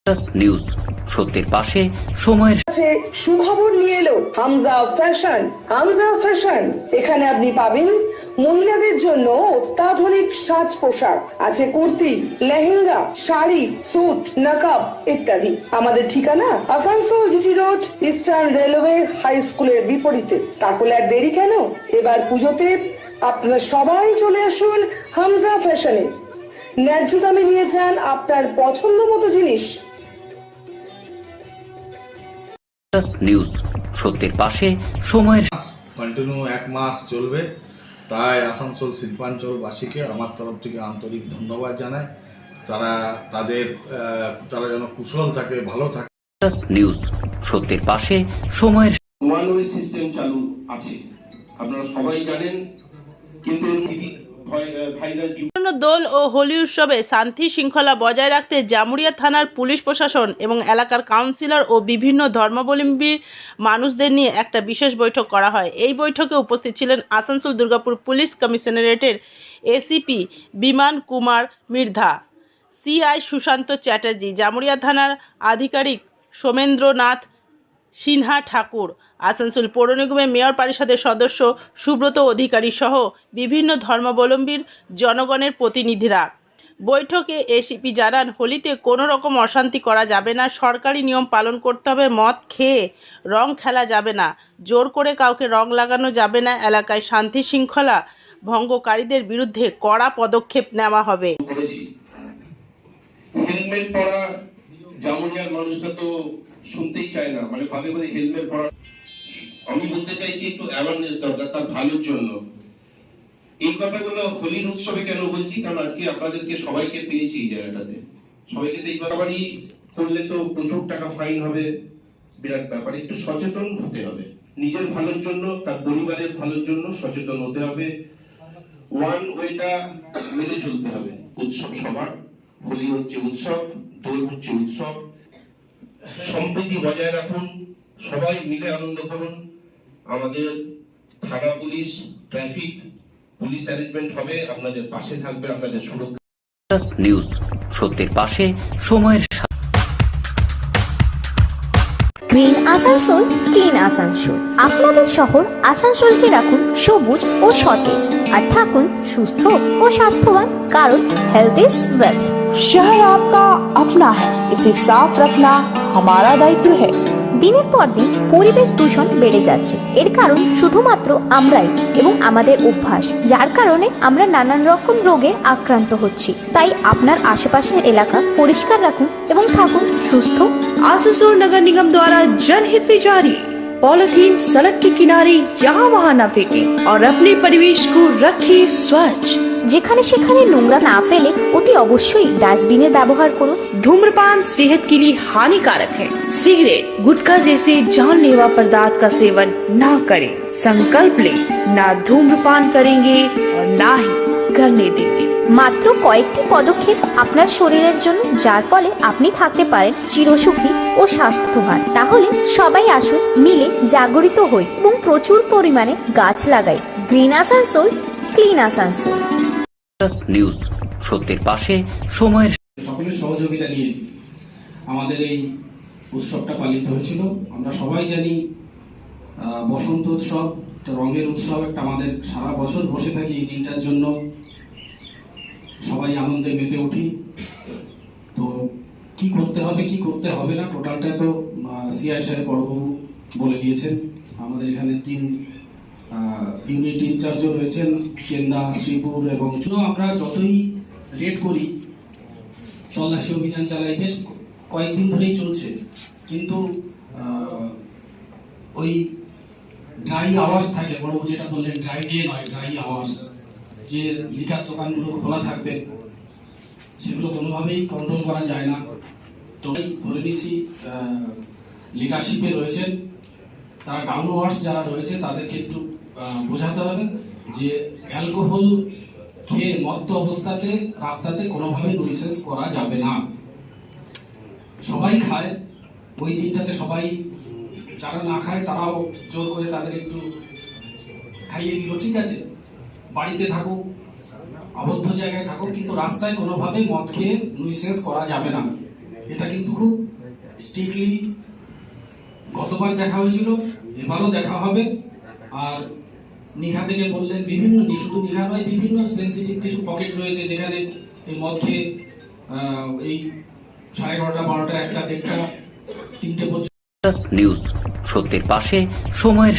News সত্যের পাশে সময়ের সুখবর নিয়ে এলো হামজা ফ্যাশন। হামজা ফ্যাশন, এখানে আপনি পাবেন মহিলাদের জন্য অত্যাধুনিক সাজ পোশাক, আছে কুর্তি, লেহেঙ্গা, শাড়ি, স্যুট, নকাব ইত্যাদি। আমাদের ঠিকানা Asansol GT road, eastern railway high স্কুলের বিপরীতে। তাহলে আর দেরি কেন, এবার পুজোতে আপনারা সবাই চলে আসুন হামজা ফ্যাশনে। ন্যায্য দামে নিয়ে যান আপনার পছন্দ মতো জিনিস। নিউজ সত্যের পাশে সময়ের কন্টিনিউ 1 মাস চলবে, তাই আসানসোল শিল্পাঞ্চলবাসীকে আমার তরফ থেকে আন্তরিক ধন্যবাদ জানাই। তারা যেন কুশল থাকে, ভালো থাকে। নিউজ সত্যের পাশে সময়ের ওয়ান ওয়ে সিস্টেম চালু আছে, আপনারা সবাই জানেন, কিন্তু দোল ও হোলি উৎসবে শান্তি শৃঙ্খলা বজায় রাখতে জামুরিয়া থানার পুলিশ প্রশাসন এবং এলাকার কাউন্সিলর ও বিভিন্ন ধর্মাবলম্বী মানুষদের নিয়ে একটা বিশেষ বৈঠক করা হয়। এই বৈঠকে উপস্থিত ছিলেন আসানসোল দুর্গাপুর পুলিশ কমিশনারেটের এসিপি বিমান কুমার মির্ধা, সিআই সুশান্ত চ্যাটার্জি, জামুরিয়া থানার আধিকারিক সোমেন্দ্রনাথ সিনহা ঠাকুর, আসানসোল পৌর নিগমের মেয়র পরিষদের সদস্য সুব্রত অধিকারী সহ বিভিন্ন ধর্মাবলম্বীর জনগণের প্রতিনিধিরা। বৈঠকে এসিপি জানান, হোলিতে কোনো রকম অশান্তি করা যাবে না, সরকারি নিয়ম পালন করতে হবে, মদ খেয়ে রং খেলা যাবে না, জোর করে কাউকে রং লাগানো যাবে না, এলাকায় শান্তি শৃঙ্খলা ভঙ্গকারীদের বিরুদ্ধে কড়া পদক্ষেপ নেওয়া হবে। হেলমেট পরা জামুরিয়ার মানুষরা তো শুনতেই চায় না, মানে ভাবে হেলমেট পরা। আমি বলতে চাইছি একটু অ্যাওয়ারনেস দরকার তার ভালোর জন্য। এই কথাগুলো হোলির উৎসবে কেন বলছি, কারণ আজকে আপনাদেরকে সবাইকে পেয়েছি এই জায়গাটাতে, সবাইকে তো এইবারই করলে তো প্রচুর টাকা ফাইন হবে, বিরাট ব্যাপার। একটু সচেতন হতে হবে, নিজের ভালোর জন্য, তার পরিবারের ভালোর জন্য সচেতন হতে হবে। ওয়ান ওয়েটা মেনে চলতে হবে। উৎসব সবার, হোলি হচ্ছে উৎসব, দোল হচ্ছে উৎসব। সম্প্রীতি বজায় রাখুন, সবাই মিলে আনন্দ করুন। আমাদের থানা পুলিশ, ট্রাফিক পুলিশ অ্যারেঞ্জমেন্ট হবে, আপনাদের পাশে থাকবে, আপনাদের সুরক্ষা। নিউজ সত্যের পাশে সময়ের গ্রিন আসানসোল, ক্লিন আসানসোল। আপনাদের শহর আসানসোলকে রাখুন সবুজ ও সতেজ, আর থাকুন সুস্থ ও স্বাস্থ্যবান, কারণ হেলথ ইজ ওয়েলথ। शहर आपका अपना है, इसे साफ रखना हमारा दायित्व है। দিনের পর দিন পরিবেশ দূষণ বেড়ে যাচ্ছে, এর কারণ শুধুমাত্র আমরাই এবং আমাদের অভ্যাস, যার কারণে আমরা নানান রকম রোগে আক্রান্ত হচ্ছি। তাই আপনার আশেপাশের এলাকা পরিষ্কার রাখুন এবং থাকুন সুস্থ। आसनसोल नगर निगम द्वारा जनहित में जारी। पॉलिथीन सड़क के किनारे यहाँ वहाँ न फेंकें और अपने परिवेश को रखें स्वच्छ। যেখানে সেখানে নোংরা না ফেলে অতি অবশ্যই ডাস্টবিনের ব্যবহার করুন। धूम्रपान सेहत के लिए हानिकारक है। सिगरेट, गुटखा जैसे जानलेवा पदार्थ का सेवन न करें। संकल्प लें, ना धूम्रपान करेंगे और ना ही करने देंगे। মাত্র কয়েকটি পদক্ষেপ আপনার শরীরের জন্য, যার ফলে আপনি থাকতে পারেন চিরসুখী ও স্বাস্থ্যবান। তাহলে সবাই আসুন, মিলে জাগরিত হই এবং প্রচুর পরিমাণে গাছ লাগাই। Green Asansol, clean Asansol. News সত্যের পাশে সময়ের সকলের সহযোগিতা নিয়ে আমাদের এই উৎসবটা পালিত হয়েছিল। আমরা সবাই জানি বসন্ত উৎসব একটা রঙের উৎসব, একটা আমাদের সারা বছর বসে থাকি এই দিনটার জন্য, সবাই আনন্দে মেতে উঠি। তো কি করতে হবে কি করতে হবে না টোটালটা তো সিআই সাহেব বড়বাবু বলে দিয়েছেন। আমাদের এখানে 3 ইউনিট ইনচার্জও রয়েছেন, কেন্দা, শ্রীপুর এবং আমরা যতই রেড করি, তল্লাশি অভিযান চালাই, বেশ কয়েকদিন ধরেই চলছে, কিন্তু ওই ড্রাই আওয়াজ থাকে, বড় যেটা বললেন ড্রাই ডে নয়, ড্রাই আওয়াজ, যে লিকার দোকানগুলো খোলা থাকবে সেগুলো কোনোভাবেই কন্ট্রোল করা যায় না। তো ধরে নিচ্ছি লিডারশিপে রয়েছেন তারা, ডাউন ওয়ার্স যারা রয়েছে তাদেরকে একটু বোঝাতে হবে যে অ্যালকোহল খেয়ে মত্ত অবস্থাতে রাস্তাতে কোনোভাবে নয়সেন্স করা যাবে না। সবাই খায় ওই দিনটাতে, সবাই যারা না খায় তারাও জোর করে তাদের একটু খাইয়ে দিল, ঠিক আছে, বাড়িতে থাকুক, আবদ্ধ জায়গায় থাকুক, কিন্তু রাস্তায় কোনোভাবে মদ খেয়ে নয়সেন্স করা যাবে না। এটা কিন্তু খুব স্ট্রিক্টলি গতবার দেখা হয়েছিল, এবারও দেখা হবে। আর দীঘা থেকে বললেন বিভিন্ন, শুধু দীঘা নয়, বিভিন্ন সেন্সিটিভ কিছু পকেট রয়েছে যেখানে এই মদ খেয়ে এই 11:30, 12টা, 1টা, 1টা, 3টে পর্যন্ত নিউজ, সত্যের পাশে সময়ের